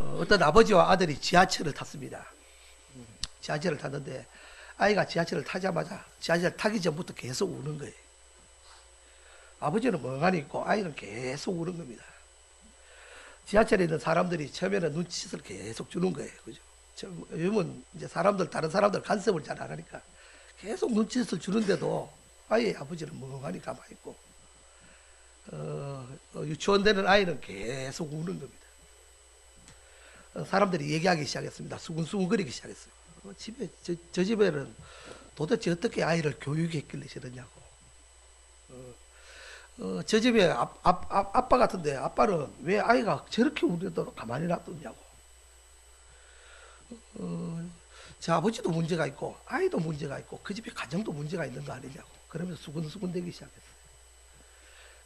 어떤 아버지와 아들이 지하철을 탔습니다. 지하철을 탔는데 아이가 지하철을 타자마자 지하철 타기 전부터 계속 우는 거예요. 아버지는 멍하니 있고 아이는 계속 우는 겁니다. 지하철에 있는 사람들이 처음에는 눈치를 계속 주는 거예요. 그죠? 요즘은 이제 다른 사람들 간섭을 잘 안 하니까 계속 눈치를 주는데도 아이의 아버지는 멍하니 가만히 있고, 유치원 되는 아이는 계속 우는 겁니다. 사람들이 얘기하기 시작했습니다. 수근수근거리기 시작했어요. 저 집에는 도대체 어떻게 아이를 교육했길래 저러냐고. 저 집에 아빠 같은데 아빠는 왜 아이가 저렇게 우리도록 가만히 놔뒀냐고. 저 아버지도 문제가 있고 아이도 문제가 있고 그 집에 가정도 문제가 있는 거 아니냐고. 그러면서 수근수근대기 시작했어요.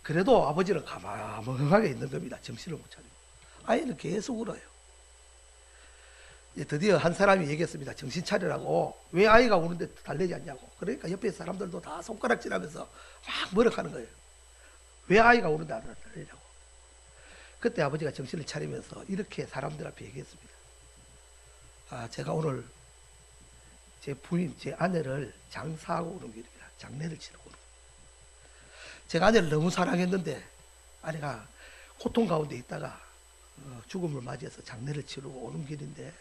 그래도 아버지는 가만하게 있는 겁니다. 정신을 못 차리고. 아이는 계속 울어요. 드디어 한 사람이 얘기했습니다. 정신 차리라고. 왜 아이가 우는데 달래지 않냐고. 그러니까 옆에 사람들도 다 손가락질하면서 막 뭐라하는 거예요. 왜 아이가 우는데 안 달래냐고. 그때 아버지가 정신을 차리면서 이렇게 사람들 앞에 얘기했습니다. 제가 오늘 제 부인, 제 아내를 장사하고 오는 길입니다. 장례를 치르고 오는 길입니다. 제가 아내를 너무 사랑했는데 아내가 고통 가운데 있다가 죽음을 맞이해서 장례를 치르고 오는 길인데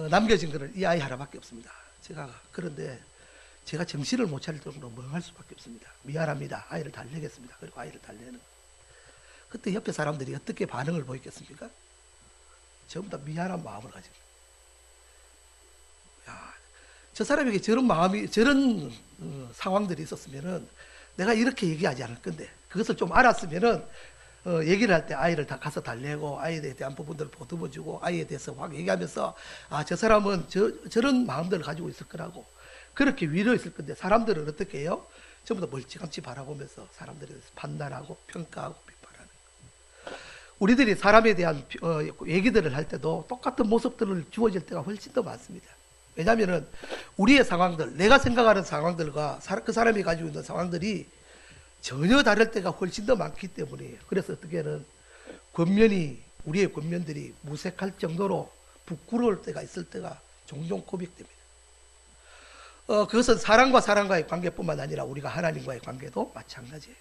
남겨진 것은 이 아이 하나밖에 없습니다. 그런데 제가 정신을 못 차릴 정도로 멍할 수밖에 없습니다. 미안합니다. 아이를 달래겠습니다. 그리고 아이를 달래는. 그때 옆에 사람들이 어떻게 반응을 보였겠습니까? 전부 다 미안한 마음을 가지고. 저 사람에게 저런 상황들이 있었으면은 내가 이렇게 얘기하지 않을 건데, 그것을 좀 알았으면은 얘기를 할 때 아이를 다 가서 달래고 아이에 대한 부분들을 보듬어주고 아이에 대해서 확 얘기하면서 저 사람은 저런 마음들을 가지고 있을 거라고 그렇게 위로했을 건데, 사람들은 어떻게 해요? 전부 다 멀찌감치 바라보면서 사람들에 대해서 판단하고 평가하고 비판하는 거예요. 우리들이 사람에 대한 얘기들을 할 때도 똑같은 모습들을 주어질 때가 훨씬 더 많습니다. 왜냐하면 우리의 상황들, 내가 생각하는 상황들과 그 사람이 가지고 있는 상황들이 전혀 다를 때가 훨씬 더 많기 때문이에요. 그래서 어떻게는 우리의 권면들이 무색할 정도로 부끄러울 때가 있을 때가 종종 고백됩니다. 그것은 사람과의 관계뿐만 아니라 우리가 하나님과의 관계도 마찬가지예요.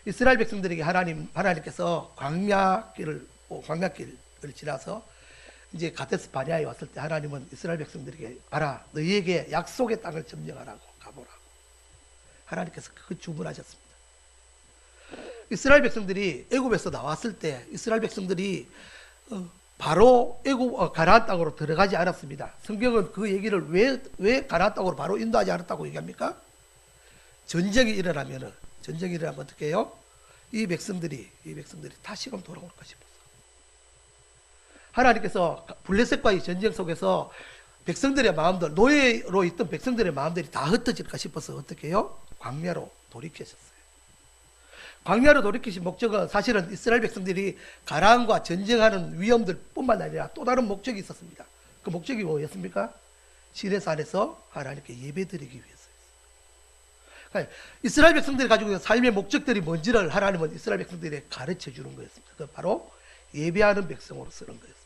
이스라엘 백성들에게 하나님께서 광야길을 지나서 이제 가데스 바네아에 왔을 때 하나님은 이스라엘 백성들에게 봐라, 너희에게 약속의 땅을 점령하라고 가보라고 하나님께서 그 주문하셨습니다. 이스라엘 백성들이 애굽에서 나왔을 때 이스라엘 백성들이 바로 가나안 땅으로 들어가지 않았습니다. 성경은 그 얘기를 왜 가나안 땅으로 바로 인도하지 않았다고 얘기합니까? 전쟁이 일어나면 어떻게 해요? 이 백성들이 다시금 돌아올까 싶어서 하나님께서 블레셋과의 전쟁 속에서 백성들의 마음들, 노예로 있던 백성들의 마음들이 다 흩어질까 싶어서 어떻게 해요? 광야로 돌이키셨어요. 광야로 돌이키신 목적은 사실은 이스라엘 백성들이 가나안과 전쟁하는 위험들 뿐만 아니라 또 다른 목적이 있었습니다. 그 목적이 뭐였습니까? 시내산에서 하나님께 예배드리기 위해서였어요. 그러니까 이스라엘 백성들이 가지고 있는 삶의 목적들이 뭔지를 하나님은 이스라엘 백성들에게 가르쳐 주는 거였습니다. 그 바로 예배하는 백성으로 쓰는 거였습니다.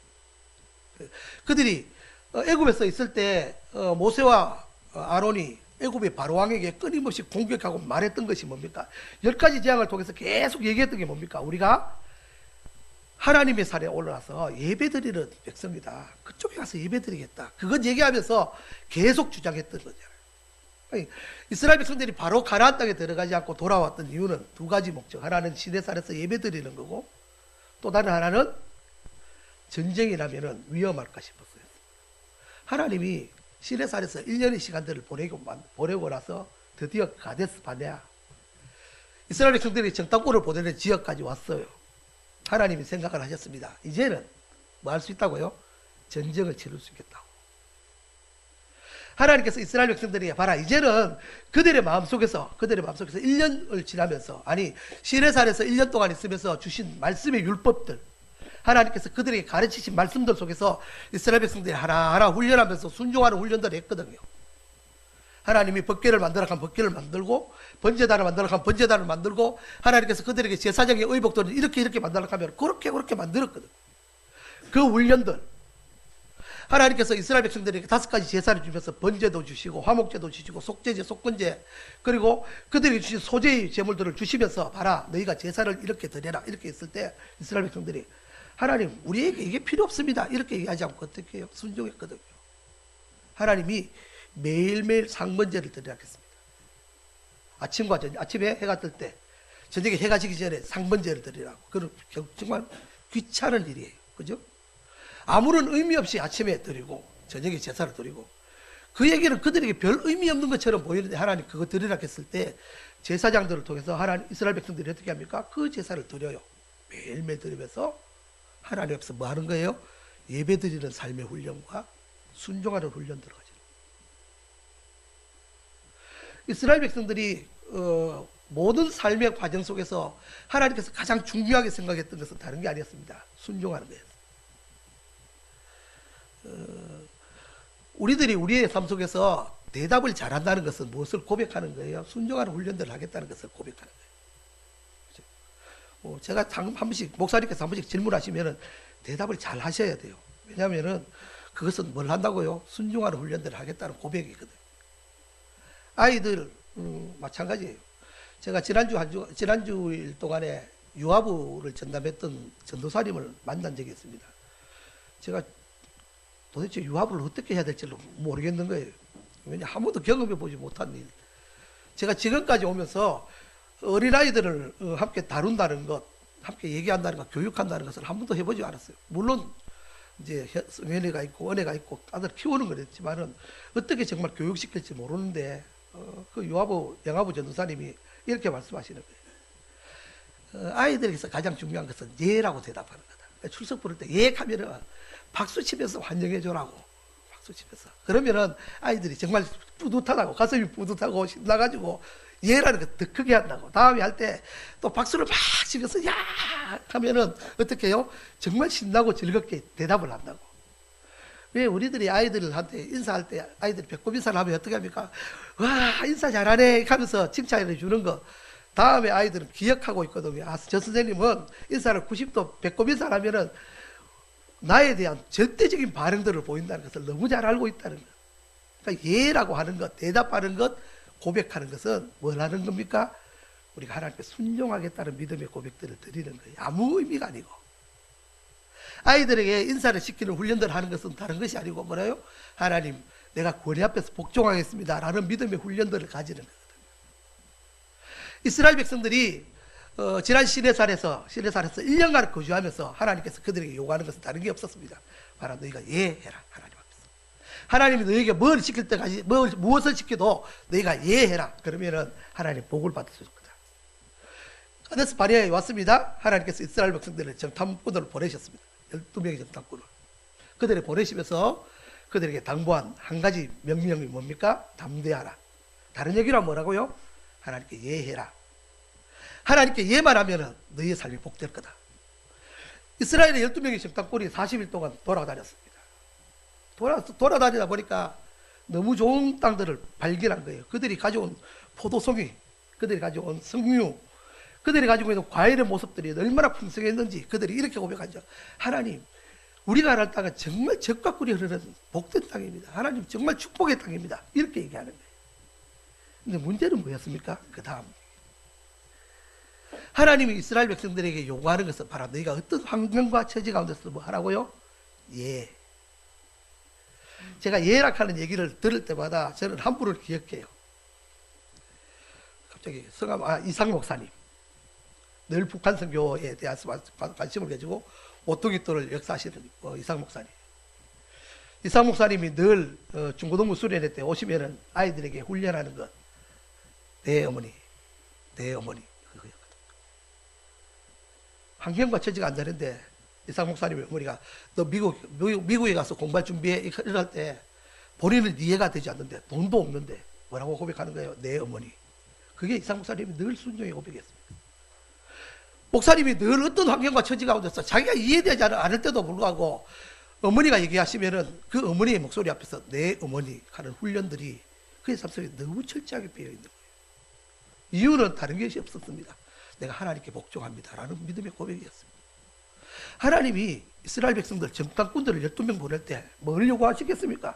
그들이 애굽에서 있을 때 모세와 아론이 애굽의 바로왕에게 끊임없이 공격하고 말했던 것이 뭡니까? 10가지 재앙을 통해서 계속 얘기했던 게 뭡니까? 우리가 하나님의 산에 올라가서 예배드리는 백성이다. 그쪽에 가서 예배드리겠다. 그것 얘기하면서 계속 주장했던 거잖아요. 이스라엘 백성들이 바로 가나안 땅에 들어가지 않고 돌아왔던 이유는 두 가지 목적. 하나는 시내산에서 예배드리는 거고, 또 다른 하나는 전쟁이라면 위험할까 싶었어요. 하나님이 시내산에서 1년의 시간들을 보내고 나서 드디어 가데스 바네아, 이스라엘 백성들이 정탐꾼을 보내는 지역까지 왔어요. 하나님이 생각을 하셨습니다. 이제는 뭐 할 수 있다고요? 전쟁을 치를 수 있겠다고. 하나님께서 이스라엘 백성들에게 봐라, 이제는 그들의 마음속에서 1년을 지나면서, 시내산에서 1년 동안 있으면서 주신 말씀의 율법들, 하나님께서 그들에게 가르치신 말씀들 속에서 이스라엘 백성들이 하나하나 훈련하면서 순종하는 훈련들을 했거든요. 하나님이 법궤를 만들어 간 법궤를 만들고 번제단을 만들려고 하면 번제단을 만들고 하나님께서 그들에게 제사장의 의복들을 이렇게 만들려고 하면 그렇게 만들었거든. 그 훈련들 하나님께서 이스라엘 백성들에게 5가지 제사를 주면서 번제도 주시고 화목제도 주시고 속죄제, 속건제 그리고 그들에게 주신 소제의 제물들을 주시면서 봐라 너희가 제사를 이렇게 드려라 이렇게 했을 때 이스라엘 백성들이 하나님 우리에게 이게 필요 없습니다 이렇게 얘기하지 않고 어떻게 해요? 순종했거든요. 하나님이 매일매일 상번제를 드리라 했습니다. 아침과 저녁, 아침에 해가 뜰 때 저녁에 해가 지기 전에 상번제를 드리라고. 그건 정말 귀찮은 일이에요. 그죠? 아무런 의미 없이 아침에 드리고 저녁에 제사를 드리고 그 얘기는 그들에게 별 의미 없는 것처럼 보이는데 하나님 그거 드리라 했을 때 제사장들을 통해서 하나님 이스라엘 백성들이 어떻게 합니까? 그 제사를 드려요. 매일매일 드리면서 하나님 앞에서 뭐 하는 거예요? 예배 드리는 삶의 훈련과 순종하는 훈련들을 가지고 이스라엘 백성들이 모든 삶의 과정 속에서 하나님께서 가장 중요하게 생각했던 것은 다른 게 아니었습니다. 순종하는 거예요. 우리들이 우리의 삶 속에서 대답을 잘한다는 것은 무엇을 고백하는 거예요? 순종하는 훈련들을 하겠다는 것을 고백하는 거예요. 제가 한 번씩 목사님께서 한 번씩 질문하시면 대답을 잘 하셔야 돼요. 왜냐하면 그것은 뭘 한다고요? 순종하는 훈련들을 하겠다는 고백이거든요. 아이들 마찬가지예요. 제가 지난주일 동안에 유아부를 전담했던 전도사님을 만난 적이 있습니다. 제가 도대체 유아부를 어떻게 해야 될지 모르겠는 거예요. 왜냐 아무도 경험해 보지 못한 일. 제가 지금까지 오면서 어린아이들을 함께 다룬다는 것, 함께 얘기한다는 것, 교육한다는 것을 한 번도 해보지 않았어요. 물론 이제 성현이가 있고 은혜가 있고 아들 키우는 거랬지만은 어떻게 정말 교육시킬지 모르는데 그 유아부 영아부 전도사님이 이렇게 말씀하시는 거예요. 아이들에게서 가장 중요한 것은 예라고 대답하는 거다. 출석 부를 때 예 하면은 박수 치면서 환영해 줘라고. 박수 치면서. 그러면은 아이들이 정말 뿌듯하다고 가슴이 뿌듯하고 신나가지고 예라는 거 더 크게 한다고. 다음에 할 때 또 박수를 막 치면서 야 하면은 어떻게 해요? 정말 신나고 즐겁게 대답을 한다고. 왜 우리들이 아이들한테 인사할 때 아이들이 배꼽 인사를 하면 어떻게 합니까? 와 인사 잘하네 하면서 칭찬해 주는 거 다음에 아이들은 기억하고 있거든요. 아, 저 선생님은 인사를 90도 배꼽 인사를 하면은 나에 대한 절대적인 반응들을 보인다는 것을 너무 잘 알고 있다는 것. 그러니까 예라고 하는 것, 대답하는 것, 고백하는 것은 뭘 하는 겁니까? 우리가 하나님께 순종하겠다는 믿음의 고백들을 드리는 거예요. 아무 의미가 아니고. 아이들에게 인사를 시키는 훈련들을 하는 것은 다른 것이 아니고 뭐래요? 하나님, 내가 권위 앞에서 복종하겠습니다. 라는 믿음의 훈련들을 가지는 거거든요. 이스라엘 백성들이 지난 시내산에서 1년간 거주하면서 하나님께서 그들에게 요구하는 것은 다른 게 없었습니다. 바로 너희가 예해라. 하나님 앞에서. 하나님이 너희에게 뭘 시킬 때까지 무엇을 시켜도 너희가 예해라. 그러면은 하나님 복을 받을 수 있을 거다. 가데스 바네아에 왔습니다. 하나님께서 이스라엘 백성들을 정탐꾼을 보내셨습니다. 12명의 정탐꾼을. 그들을 보내시면서 그들에게 당부한 한 가지 명령이 뭡니까? 담대하라. 다른 얘기로 뭐라고요? 하나님께 예해라. 하나님께 예만 하면 너희의 삶이 복될 거다. 이스라엘의 12명의 정탐꾼이 40일 동안 돌아다녔습니다. 돌아다니다 보니까 너무 좋은 땅들을 발견한 거예요. 그들이 가져온 포도송이, 그들이 가져온 석류, 그들이 가지고 있는 과일의 모습들이 얼마나 풍성했는지 그들이 이렇게 고백하죠. 하나님, 우리가 갈 땅은 정말 젖과 꿀이 흐르는 복된 땅입니다. 하나님 정말 축복의 땅입니다. 이렇게 얘기하는 거예요. 근데 문제는 뭐였습니까? 그 다음 하나님이 이스라엘 백성들에게 요구하는 것은 바로 너희가 어떤 환경과 처지 가운데서 뭐 하라고요? 예. 제가 예락하는 얘기를 들을 때마다 저는 한 분을 기억해요. 갑자기 이상 목사님. 늘 북한 선교에 대해서 관심을 가지고 오뚜기또를 역사하시는 이상 목사님. 이상 목사님이 늘 중고등부 수련회 때 오시면은 아이들에게 훈련하는 것. 내 어머니, 내 어머니. 그거였거든. 환경과 처지가 안 되는데 이상 목사님의 어머니가 너 미국에 가서 공부할 준비해 이럴 때 본인은 이해가 되지 않는데 돈도 없는데 뭐라고 고백하는 거예요? 내 어머니. 그게 이상 목사님이 늘 순종의 고백이었습니다. 목사님이 늘 어떤 환경과 처지 가운데서 자기가 이해되지 않을 때도 불구하고 어머니가 얘기하시면은 그 어머니의 목소리 앞에서 내 어머니 하는 훈련들이 그의 삶 속에 너무 철저하게 배어 있는 거예요. 이유는 다른 것이 없었습니다. 내가 하나님께 복종합니다라는 믿음의 고백이었습니다. 하나님이 이스라엘 백성들 정탐꾼들을 12명 보낼 때 뭘 요구하시겠습니까?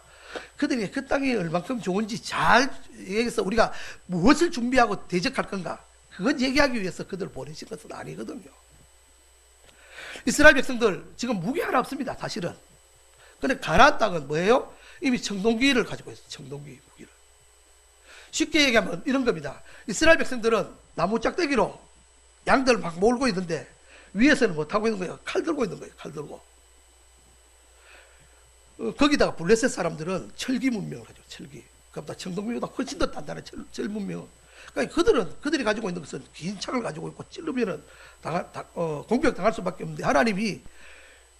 그들이 그 땅이 얼만큼 좋은지 잘 얘기해서 우리가 무엇을 준비하고 대적할 건가, 그건 얘기하기 위해서 그들을 보내신 것은 아니거든요. 이스라엘 백성들 지금 무기 하나 없습니다, 사실은. 근데 가나안 땅은 뭐예요? 이미 청동기를 가지고 있어요. 청동기 무기를. 쉽게 얘기하면 이런 겁니다. 이스라엘 백성들은 나무 짝대기로 양들을 막 몰고 있는데 위에서는 뭐 타고 있는 거예요? 칼 들고 있는 거예요. 칼 들고. 거기다가 블레셋 사람들은 철기 문명을 하죠. 철기. 그보다 청동기보다 훨씬 더 단단한 철 문명. 그러니까 그들이 가지고 있는 것은 긴 창을 가지고 있고 찔르면은 공격 당할 수밖에 없는데, 하나님이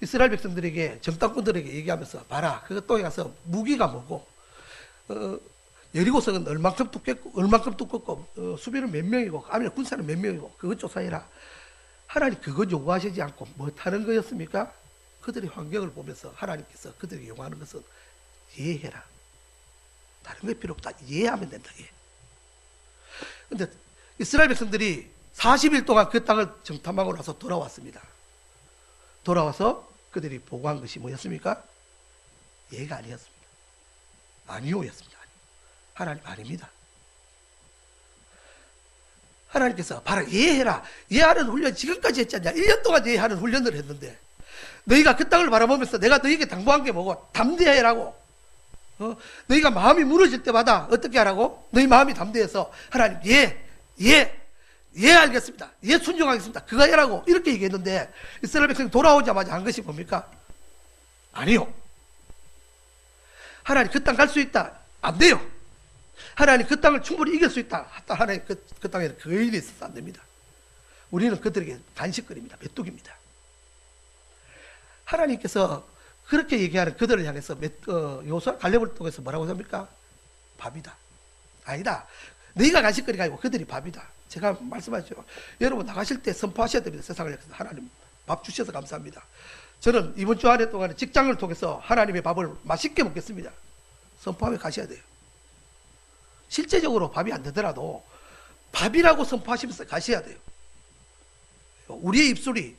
이스라엘 백성들에게, 정탐꾼들에게 얘기하면서 봐라, 그것도 가서 무기가 뭐고, 여리고성은 얼만큼 두껍고, 수비는 몇 명이고, 아니면 군사는 몇 명이고, 그것 조사해라. 하나님 그것 요구하시지 않고 뭐 하는 거였습니까? 그들의 환경을 보면서 하나님께서 그들에게 요구하는 것은 이해해라. 다른 게 필요 없다. 이해하면 된다. 그런데 이스라엘 백성들이 40일 동안 그 땅을 정탐하고 나서 돌아왔습니다. 돌아와서 그들이 보고한 것이 뭐였습니까? 예가 아니었습니다. 아니오였습니다. 하나님 아닙니다. 하나님께서 봐라, 이해해라. 이해하는 훈련 지금까지 했지 않냐? 1년 동안 이해하는 훈련을 했는데, 너희가 그 땅을 바라보면서 내가 너희에게 당부한 게 뭐고? 담대해라고. 너희가 마음이 무너질 때마다 어떻게 하라고? 너희 마음이 담대해서 하나님 예 알겠습니다. 예 순종하겠습니다. 그거 해라고 이렇게 얘기했는데, 이스라엘 백성이 돌아오자마자 한 것이 뭡니까? 아니요. 하나님 그 땅 갈 수 있다. 안 돼요. 하나님 그 땅을 충분히 이길 수 있다. 하나님 그 땅에는 그 일이 있어서 안 됩니다. 우리는 그들에게 간식거리입니다. 메뚜기입니다. 하나님께서 그렇게 얘기하는 그들을 향해서 여호수아 갈렙을 통해서 뭐라고 합니까? 밥이다. 아니다. 너희가 간식거리가 아니고 그들이 밥이다. 제가 말씀하죠. 여러분 나가실 때 선포하셔야 됩니다. 세상을 향해서 하나님 밥 주셔서 감사합니다. 저는 이번 주 안에 동안에 직장을 통해서 하나님의 밥을 맛있게 먹겠습니다. 선포하며 가셔야 돼요. 실제적으로 밥이 안 되더라도 밥이라고 선포하시면서 가셔야 돼요. 우리의 입술이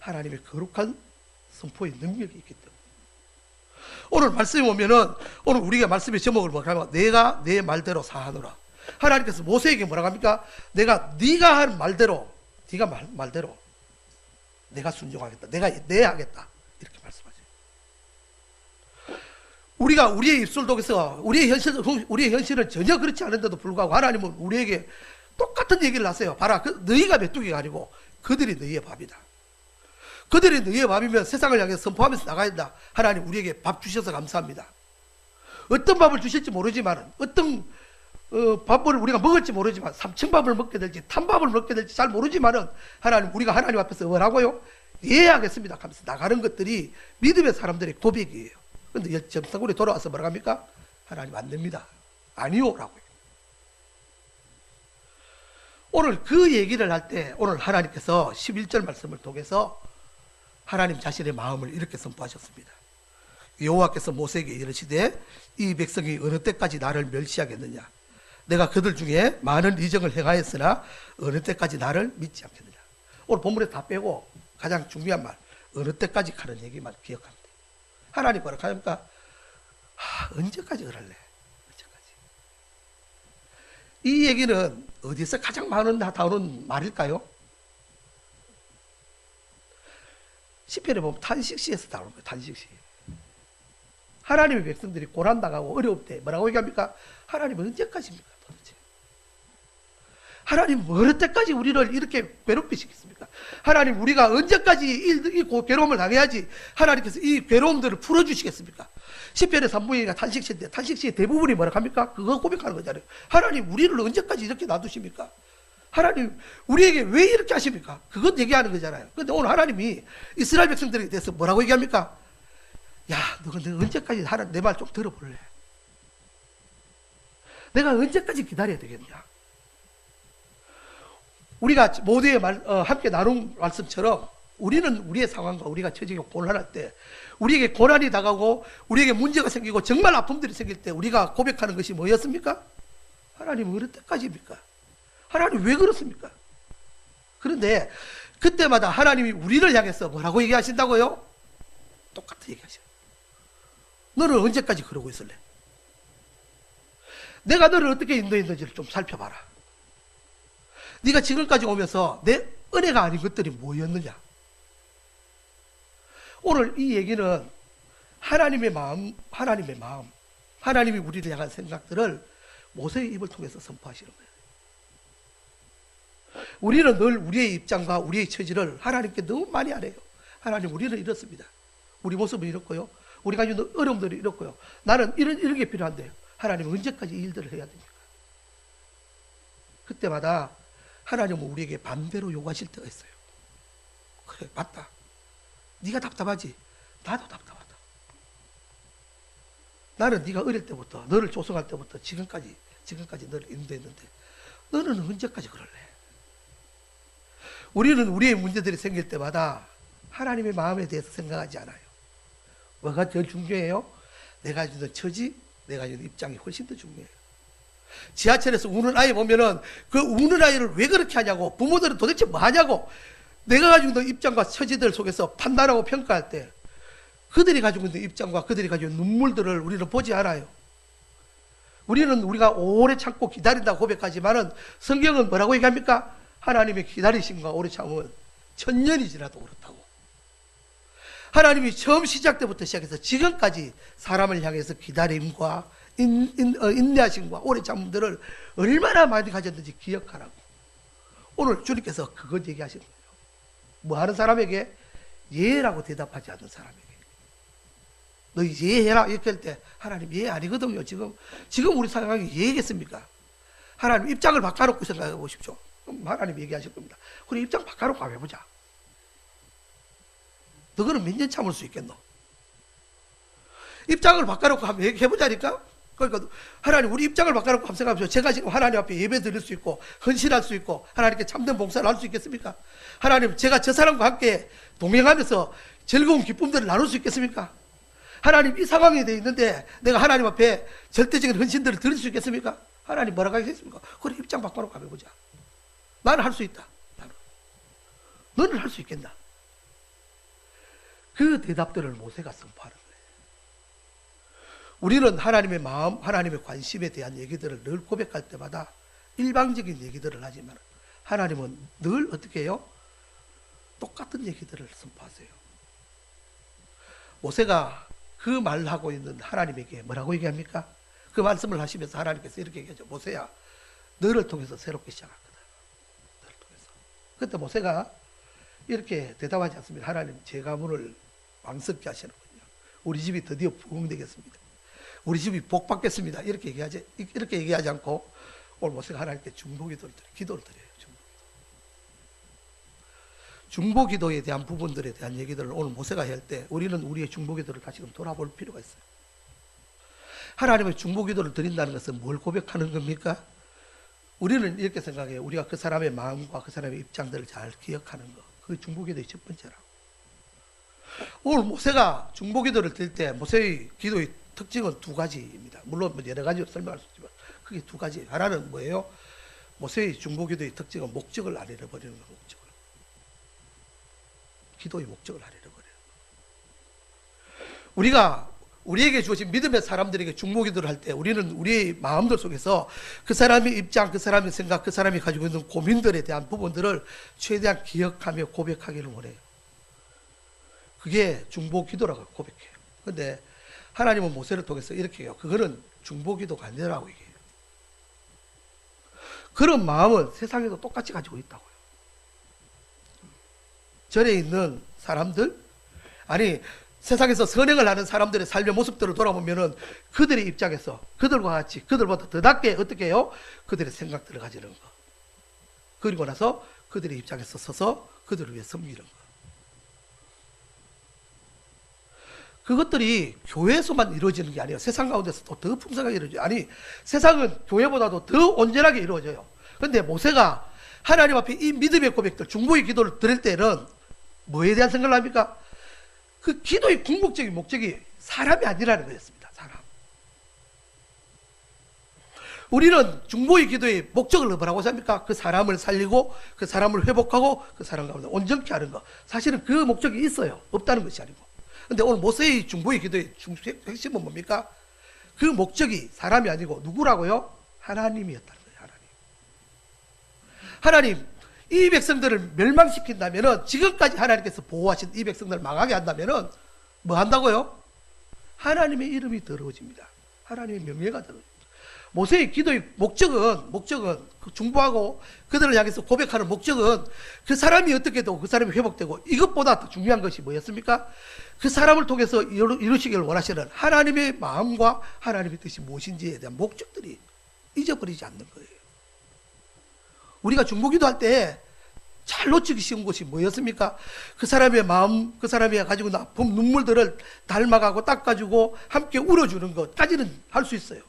하나님의 거룩한 선포의 능력이 있기 때문에. 오늘 말씀에 보면은, 오늘 우리가 말씀의 제목을 뭐라고, 내가 내 말대로 사하노라. 하나님께서 모세에게 뭐라고 합니까? 네가 한 말대로, 네가 말대로 내가 순종하겠다. 내가 하겠다. 이렇게 말씀하죠. 우리가 우리의 입술 속에서 우리의 현실은 전혀 그렇지 않은데도 불구하고 하나님은 우리에게 똑같은 얘기를 하세요. 봐라, 너희가 메뚜기가 아니고 그들이 너희의 밥이다. 그들이 너희의 밥이면 세상을 향해 선포하면서 나가야 된다. 하나님 우리에게 밥 주셔서 감사합니다. 어떤 밥을 주실지 모르지만, 어떤 밥을 우리가 먹을지 모르지만, 삼층밥을 먹게 될지 탄밥을 먹게 될지 잘 모르지만은, 하나님 우리가 하나님 앞에서 뭐라고요? 이해하겠습니다 하면서 나가는 것들이 믿음의 사람들의 고백이에요. 그런데 점사군이 돌아와서 뭐라고 합니까? 하나님 안 됩니다. 아니오라고. 오늘 그 얘기를 할 때 오늘 하나님께서 11절 말씀을 통해서 하나님 자신의 마음을 이렇게 선포하셨습니다. 여호와께서 모세에게 이르시되 이 백성이 어느 때까지 나를 멸시하겠느냐? 내가 그들 중에 많은 이적을 행하였으나 어느 때까지 나를 믿지 않겠느냐? 오늘 본문에 다 빼고 가장 중요한 말, 어느 때까지 가는 얘기만 기억합니다. 하나님 뭐라고 합니까? 언제까지 그럴래? 언제까지? 이 얘기는 어디서 가장 많은 다루는 말일까요? 시편에 보면 탄식시에서 다루는 거예요. 탄식시. 하나님의 백성들이 고난당하고 어려울 때 뭐라고 얘기합니까? 하나님 언제까지입니까? 도대체. 하나님 어느 때까지 우리를 이렇게 괴롭히시겠습니까? 하나님 우리가 언제까지 이 괴로움을 당해야지 하나님께서 이 괴로움들을 풀어주시겠습니까? 시편의 3부가 탄식시인데 탄식시의 대부분이 뭐라고 합니까? 그거 고백하는 거잖아요. 하나님 우리를 언제까지 이렇게 놔두십니까? 하나님 우리에게 왜 이렇게 하십니까? 그것 얘기하는 거잖아요. 그런데 오늘 하나님이 이스라엘 백성들에 대해서 뭐라고 얘기합니까? 야, 너 언제까지 하나님 내 말 좀 들어볼래? 내가 언제까지 기다려야 되겠냐? 우리가 모두의 함께 나눈 말씀처럼 우리는 우리의 상황과 우리가 처지고 곤란할 때, 우리에게 고난이 다가오고 우리에게 문제가 생기고 정말 아픔들이 생길 때 우리가 고백하는 것이 뭐였습니까? 하나님 어느 때까지입니까? 하나님 왜 그렇습니까? 그런데 그때마다 하나님이 우리를 향해서 뭐라고 얘기하신다고요? 똑같은 얘기하셔요. 너는 언제까지 그러고 있을래? 내가 너를 어떻게 인도했는지를 좀 살펴봐라. 네가 지금까지 오면서 내 은혜가 아닌 것들이 뭐였느냐? 오늘 이 얘기는 하나님의 마음, 하나님이 우리를 향한 생각들을 모세의 입을 통해서 선포하시는 거예요. 우리는 늘 우리의 입장과 우리의 처지를 하나님께 너무 많이 안 해요. 하나님, 우리는 이렇습니다. 우리 모습은 이렇고요. 우리가 있는 어려움들이 이렇고요. 나는 이런 게 필요한데 하나님은 언제까지 이 일들을 해야 됩니까? 그때마다 하나님은 우리에게 반대로 요구하실 때가 있어요. 그래, 맞다. 네가 답답하지? 나도 답답하다. 나는 네가 어릴 때부터, 너를 조성할 때부터 지금까지 너를 인도했는데 너는 언제까지 그럴래? 우리는 우리의 문제들이 생길 때마다 하나님의 마음에 대해서 생각하지 않아요. 뭐가 제일 중요해요? 내가 주는 처지, 내가 주는 입장이 훨씬 더 중요해요. 지하철에서 우는 아이 보면은 그 우는 아이를 왜 그렇게 하냐고, 부모들은 도대체 뭐 하냐고, 내가 가지고 있는 입장과 처지들 속에서 판단하고 평가할 때 그들이 가지고 있는 입장과 그들이 가지고 있는 눈물들을 우리는 보지 않아요. 우리가 오래 참고 기다린다고 고백하지만은 성경은 뭐라고 얘기합니까? 하나님의 기다리심과 오래 참음은 1000년이 지나도 그렇다고. 하나님이 처음 시작 때부터 시작해서 지금까지 사람을 향해서 기다림과 인내하심과 오래 참음들을 얼마나 많이 가졌는지 기억하라고. 오늘 주님께서 그것 얘기하시는 거예요. 뭐 하는 사람에게? 예라고 대답하지 않는 사람에게. 너 예해라 이렇게 할 때 하나님 예 아니거든요. 지금 우리 상황이 예겠습니까? 하나님 입장을 바꿔놓고 생각해 보십시오. 하나님 얘기하실 겁니다. 그래, 입장 바꿔놓고 한번 해보자. 너는 몇 년 참을 수 있겠노? 입장을 바꿔놓고 한번 해보자니까? 그러니까 하나님, 우리 입장을 바꿔놓고 한번 생각해보세요. 제가 지금 하나님 앞에 예배 드릴 수 있고 헌신할 수 있고 하나님께 참된 봉사를 할 수 있겠습니까? 하나님, 제가 저 사람과 함께 동행하면서 즐거운 기쁨들을 나눌 수 있겠습니까? 하나님, 이 상황이 되어 있는데 내가 하나님 앞에 절대적인 헌신들을 드릴 수 있겠습니까? 하나님 뭐라고 하겠습니까? 그래, 입장 바꿔놓고 한번 해보자. 나는 할 수 있다. 너는 할 수 있겠나? 그 대답들을 모세가 선포하는 거예요. 우리는 하나님의 마음, 하나님의 관심에 대한 얘기들을 늘 고백할 때마다 일방적인 얘기들을 하지만 하나님은 늘 어떻게 해요? 똑같은 얘기들을 선포하세요. 모세가 그 말을 하고 있는 하나님에게 뭐라고 얘기합니까? 그 말씀을 하시면서 하나님께서 이렇게 얘기하죠. 모세야, 너를 통해서 새롭게 시작할 거다. 너를 통해서. 그때 모세가 이렇게 대답하지 않습니다. 하나님, 제 가문을 왕스럽게 하시는군요. 우리 집이 드디어 부흥되겠습니다. 우리 집이 복받겠습니다. 이렇게 얘기하지 않고 오늘 모세가 하나님께 중보기도를 기도를 드려요. 중보기도에 대한 부분들에 대한 얘기들을 오늘 모세가 할 때 우리는 우리의 중보기도를 다시금 돌아볼 필요가 있어요. 하나님의 중보기도를 드린다는 것은 뭘 고백하는 겁니까? 우리는 이렇게 생각해요. 우리가 그 사람의 마음과 그 사람의 입장들을 잘 기억하는 것. 그게 중보기도의 첫 번째라고. 오늘 모세가 중보기도를 드릴 때 모세의 기도의 특징은 두 가지입니다. 물론 여러 가지 설명할 수 있지만 그게 두 가지. 하나는 뭐예요? 모세의 중보기도의 특징은 목적을 안 잃어버리는 거. 목적을. 기도의 목적을 안 잃어버려요. 우리에게 주어진 믿음의 사람들에게 중보기도를 할 때 우리는 우리의 마음들 속에서 그 사람의 입장, 그 사람의 생각, 그 사람이 가지고 있는 고민들에 대한 부분들을 최대한 기억하며 고백하기를 원해요. 그게 중보기도라고 고백해요. 그런데 하나님은 모세를 통해서 이렇게 해요. 그거는 중보기도가 아니라고 얘기해요. 그런 마음은 세상에도 똑같이 가지고 있다고요. 절에 있는 사람들, 아니 세상에서 선행을 하는 사람들의 삶의 모습들을 돌아보면은 그들의 입장에서 그들과 같이 그들보다 더 낫게 어떻게 해요? 그들의 생각들을 가지는 거. 그리고 나서 그들의 입장에서 서서 그들을 위해 섬기는 거. 그것들이 교회에서만 이루어지는 게 아니에요. 세상 가운데서도 더 풍성하게 이루어져요. 아니, 세상은 교회보다도 더 온전하게 이루어져요. 그런데 모세가 하나님 앞에 이 믿음의 고백들, 중보의 기도를 드릴 때는 뭐에 대한 생각을 합니까? 그 기도의 궁극적인 목적이 사람이 아니라는 거였습니다. 사람. 우리는 중보의 기도의 목적을 뭐라고 합니까? 그 사람을 살리고 그 사람을 회복하고 그 사람 가운데 온전케 하는 것. 사실은 그 목적이 있어요. 없다는 것이 아니고. 근데 오늘 모세의 중보의 기도의 핵심은 뭡니까? 그 목적이 사람이 아니고 누구라고요? 하나님이었다는 거예요. 하나님. 이 백성들을 멸망시킨다면은, 지금까지 하나님께서 보호하신 이 백성들을 망하게 한다면은 뭐 한다고요? 하나님의 이름이 더러워집니다. 하나님의 명예가 더러워집니다. 모세의 기도의 목적은 그 중보하고 그들을 향해서 고백하는 목적은 그 사람이 어떻게 되고 그 사람이 회복되고, 이것보다 더 중요한 것이 뭐였습니까? 그 사람을 통해서 이루시기를 원하시는 하나님의 마음과 하나님의 뜻이 무엇인지에 대한 목적들이 잊어버리지 않는 거예요. 우리가 중보기도 할 때 잘 놓치기 쉬운 것이 뭐였습니까? 그 사람의 마음, 그 사람이 가지고 있는 아픔, 눈물들을 닮아가고 닦아주고 함께 울어주는 것까지는 할 수 있어요.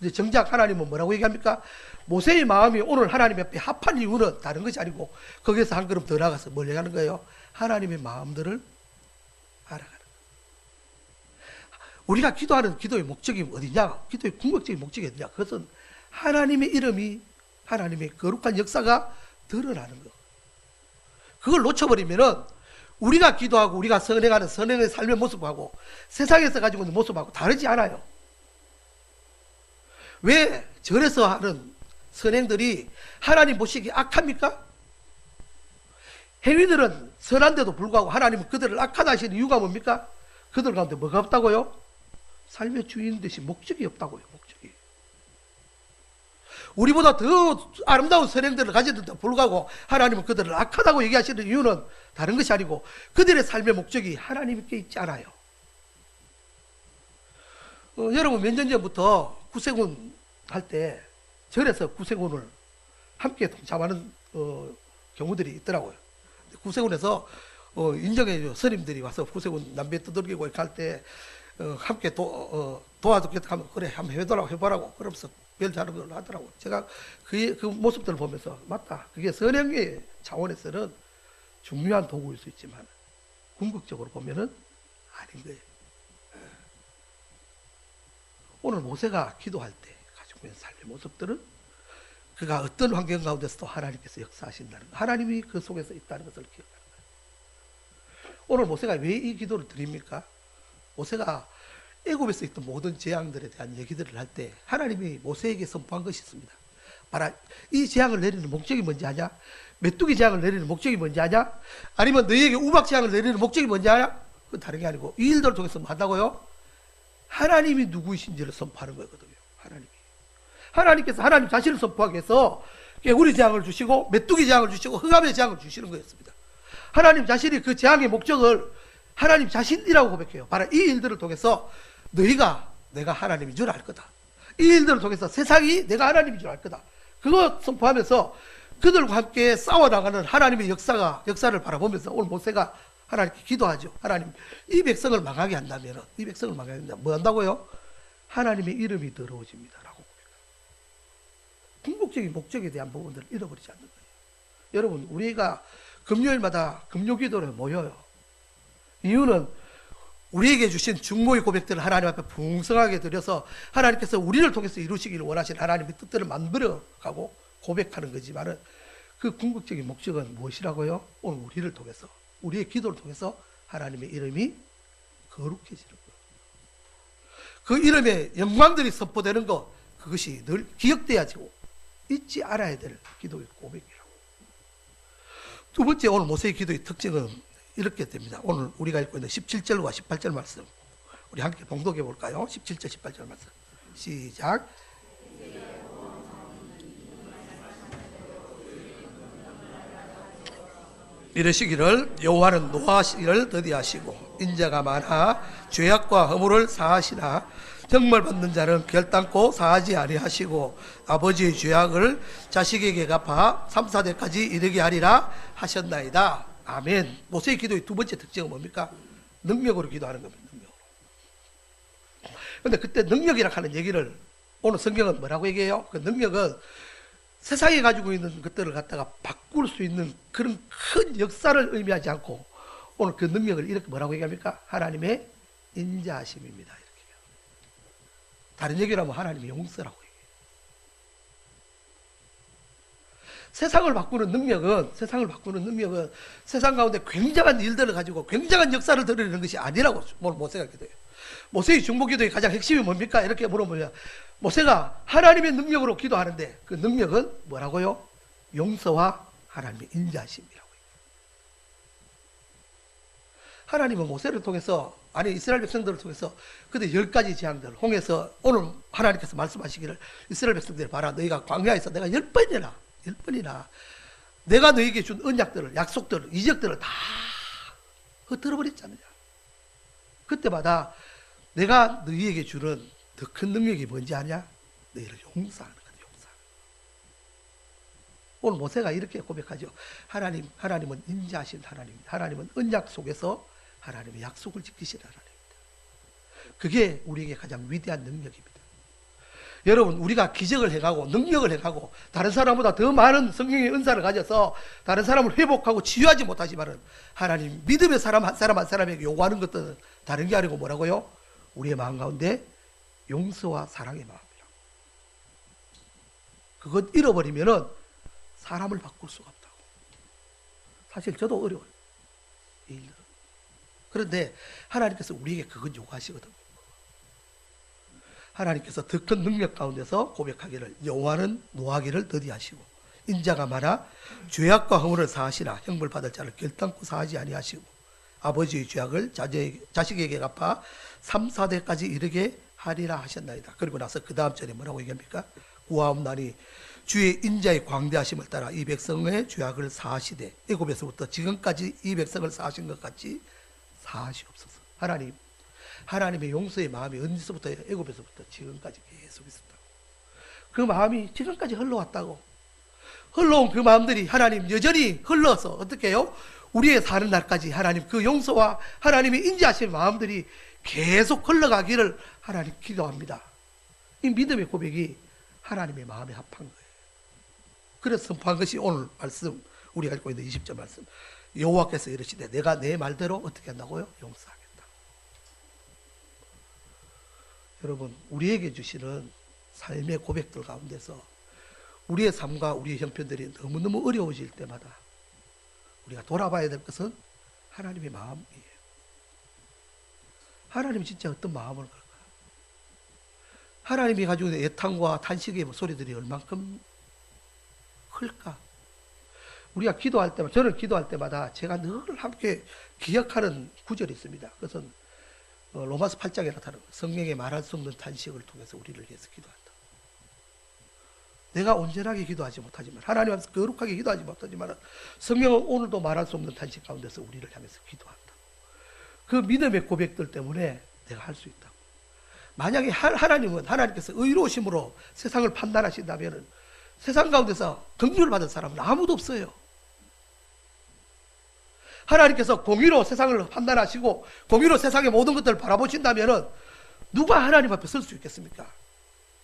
이제 정작 하나님은 뭐라고 얘기합니까? 모세의 마음이 오늘 하나님 앞에 합한 이유는 다른 것이 아니고, 거기에서 한 걸음 더 나가서 뭘 얘기하는 거예요? 하나님의 마음들을 알아가는 거예요. 우리가 기도하는 기도의 목적이 어디냐? 기도의 궁극적인 목적이 어디냐? 그것은 하나님의 이름이, 하나님의 거룩한 역사가 드러나는 거. 그걸 놓쳐버리면은 우리가 기도하고 우리가 선행하는 선행의 삶의 모습하고 세상에서 가지고 있는 모습하고 다르지 않아요. 왜 절에서 하는 선행들이 하나님 보시기에 악합니까? 행위들은 선한데도 불구하고 하나님은 그들을 악하다 하시는 이유가 뭡니까? 그들 가운데 뭐가 없다고요? 삶의 주인 되신 목적이 없다고요. 목적이. 우리보다 더 아름다운 선행들을 가지는데도 불구하고 하나님은 그들을 악하다고 얘기하시는 이유는 다른 것이 아니고, 그들의 삶의 목적이 하나님께 있지 않아요. 여러분, 몇 년 전부터 구세군 할 때 절에서 구세군을 함께 동참하는 경우들이 있더라고요. 구세군에서 인정해 스님들이 와서 구세군 남배 두들기고 이렇게 할 때 함께 도와주겠다 하면, 그래 한번 해보라고 그러면서 별 자는 걸 하더라고요. 제가 그 모습들을 보면서, 맞다, 그게 선행의 차원에서는 중요한 도구일 수 있지만 궁극적으로 보면은 아닌 거예요. 오늘 모세가 기도할 때 가지고 있는 삶의 모습들은 그가 어떤 환경 가운데서도 하나님께서 역사하신다는 것, 하나님이 그 속에서 있다는 것을 기억하는 거예요. 오늘 모세가 왜 이 기도를 드립니까? 모세가 애굽에서 있던 모든 재앙들에 대한 얘기들을 할 때 하나님이 모세에게 선포한 것이 있습니다. 봐라, 이 재앙을 내리는 목적이 뭔지 아냐? 메뚜기 재앙을 내리는 목적이 뭔지 아냐? 아니면 너희에게 우박 재앙을 내리는 목적이 뭔지 아냐? 그건 다른 게 아니고 이 일들을 통해서 뭐 한다고요? 하나님이 누구이신지를 선포하는 거거든요. 하나님께서 하나님 자신을 선포하기 위해서 개구리 재앙을 주시고 메뚜기 재앙을 주시고 흑암의 재앙을 주시는 거였습니다. 하나님 자신이 그 재앙의 목적을 하나님 자신이라고 고백해요. 바로 이 일들을 통해서 너희가 내가 하나님인 줄 알 거다. 이 일들을 통해서 세상이 내가 하나님인 줄 알 거다. 그거 선포하면서 그들과 함께 싸워나가는 하나님의 역사를 바라보면서 오늘 모세가 하나님께 기도하죠. 하나님, 이 백성을 망하게 한다면, 뭐 한다고요? 하나님의 이름이 더러워집니다. 라고 고백합니다. 궁극적인 목적에 대한 부분들을 잃어버리지 않는 거예요. 여러분, 우리가 금요일마다 금요기도를 모여요. 이유는 우리에게 주신 중보의 고백들을 하나님 앞에 풍성하게 드려서 하나님께서 우리를 통해서 이루시기를 원하시는 하나님의 뜻들을 만들어가고 고백하는 거지만은, 그 궁극적인 목적은 무엇이라고요? 오늘 우리를 통해서, 우리의 기도를 통해서 하나님의 이름이 거룩해지는 것, 그 이름의 영광들이 선포되는 것, 그것이 늘 기억돼야지고 잊지 않아야 될 기도의 고백이라고. 두 번째, 오늘 모세의 기도의 특징은 이렇게 됩니다. 오늘 우리가 읽고 있는 17절과 18절 말씀, 우리 함께 봉독해 볼까요? 17절 18절 말씀 시작. 이르시기를 여호와는 노하시기를 더디하시고 인자가 많아 죄악과 허물을 사하시나 정말 받는 자는 결단코 사하지 아니하시고 아버지의 죄악을 자식에게 갚아 3, 4대까지 이르게 하리라 하셨나이다. 아멘. 모세의 기도의 두 번째 특징은 뭡니까? 능력으로 기도하는 겁니다. 능력으로. 그런데 그때 능력이라 하는 얘기를 오늘 성경은 뭐라고 얘기해요? 그 능력은 세상에 가지고 있는 것들을 갖다가 바꿀 수 있는 그런 큰 역사를 의미하지 않고, 오늘 그 능력을 이렇게 뭐라고 얘기합니까? 하나님의 인자하심입니다. 이렇게. 다른 얘기로 하면 하나님의 용서라고 얘기해요. 세상을 바꾸는 능력은 세상 가운데 굉장한 일들을 가지고 굉장한 역사를 드러내는 것이 아니라고 모세가 기도해요. 모세의 중보기도의 가장 핵심이 뭡니까? 이렇게 물어보면 모세가 하나님의 능력으로 기도하는데 그 능력은 뭐라고요? 용서와 하나님의 인자하심이라고. 하나님은 모세를 통해서, 아니 이스라엘 백성들을 통해서 그때 10가지 재앙들, 홍해에서 오늘 하나님께서 말씀하시기를 이스라엘 백성들 봐라, 너희가 광야에서 내가 10번이나 내가 너희에게 준 언약들을, 약속들을, 이적들을 다 흩어져 버렸지 않느냐. 그때마다 내가 너희에게 주는 더 큰 능력이 뭔지 아냐? 너희를 용서하는 거다. 오늘 모세가 이렇게 고백하죠. 하나님은 인자하신 하나님입니다. 하나님은 언약 속에서 하나님의 약속을 지키시는 하나님입니다. 그게 우리에게 가장 위대한 능력입니다. 여러분, 우리가 기적을 해가고 능력을 해가고 다른 사람보다 더 많은 성령의 은사를 가져서 다른 사람을 회복하고 치유하지 못하지만은 하나님 믿음의 사람 한 사람에게 요구하는 것들은 다른 게 아니고 뭐라고요? 우리의 마음 가운데 용서와 사랑의 마음이라고. 그것 잃어버리면은 사람을 바꿀 수가 없다고. 사실 저도 어려워요, 이 일들은. 그런데 하나님께서 우리에게 그것 요구하시거든요. 하나님께서 더 큰 능력 가운데서 고백하기를 여호와는 노하기를 더디하시고 인자가 많아 죄악과 허물을 사하시나 형벌 받을 자를 결단코 사하지 아니하시고 아버지의 죄악을 자식에게 갚아 3, 4대까지 이르게 하리라 하셨나이다. 그리고 나서 그 다음 절에 뭐라고 얘기합니까? 구하옵나니 주의 인자의 광대하심을 따라 이 백성의 죄악을 사하시되 애굽에서부터 지금까지 이 백성을 사하신 것 같이 사하시옵소서. 하나님의 용서의 마음이 언제서부터, 애굽에서부터 지금까지 계속 있었다고. 그 마음이 지금까지 흘러왔다고. 흘러온 그 마음들이 하나님 여전히 흘러서 어떻게 해요? 우리의 사는 날까지 하나님 그 용서와 하나님의 인자하신 마음들이 계속 흘러가기를 하나님 기도합니다. 이 믿음의 고백이 하나님의 마음에 합한 거예요. 그래서 선포한 것이 오늘 말씀, 우리가 읽고 있는 20절 말씀. 여호와께서 이르시되 내가 내 말대로 어떻게 한다고요? 용서하겠다. 여러분, 우리에게 주시는 삶의 고백들 가운데서 우리의 삶과 우리의 형편들이 너무너무 어려워질 때마다 우리가 돌아봐야 될 것은 하나님의 마음이에요. 하나님이 진짜 어떤 마음을 걸까? 하나님이 가지고 있는 애탄과 탄식의 소리들이 얼만큼 클까? 우리가 기도할 때마다, 저는 기도할 때마다 제가 늘 함께 기억하는 구절이 있습니다. 그것은 로마서 8장에 나타나는 성령의 말할 수 없는 탄식을 통해서 우리를 위해서 기도한다. 내가 온전하게 기도하지 못하지만, 하나님 앞에서 거룩하게 기도하지 못하지만 성령은 오늘도 말할 수 없는 탄식 가운데서 우리를 향해서 기도한다. 그 믿음의 고백들 때문에 내가 할 수 있다고. 만약에 하나님께서 의로우심으로 세상을 판단하신다면 세상 가운데서 긍휼을 받은 사람은 아무도 없어요. 하나님께서 공의로 세상을 판단하시고 공의로 세상의 모든 것들을 바라보신다면 누가 하나님 앞에 설 수 있겠습니까?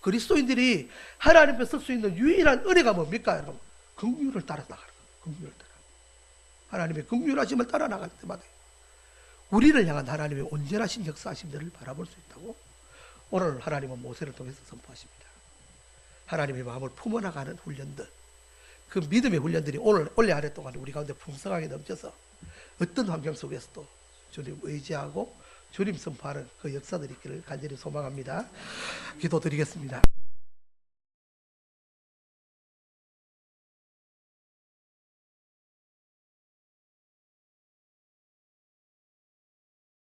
그리스도인들이 하나님 앞에 설 수 있는 유일한 은혜가 뭡니까? 여러분, 긍휼을 따라 나가는 거예요. 긍휼을 따라. 하나님의 긍휼하심을 따라 나갈 때마다 우리를 향한 하나님의 온전하신 역사하심들을 바라볼 수 있다고 오늘 하나님은 모세를 통해서 선포하십니다. 하나님의 마음을 품어나가는 훈련들, 그 믿음의 훈련들이 오늘 올해 한 해 동안 우리 가운데 풍성하게 넘쳐서 어떤 환경 속에서도 주님 의지하고 주님 선포하는 그 역사들이 있기를 간절히 소망합니다. 기도드리겠습니다.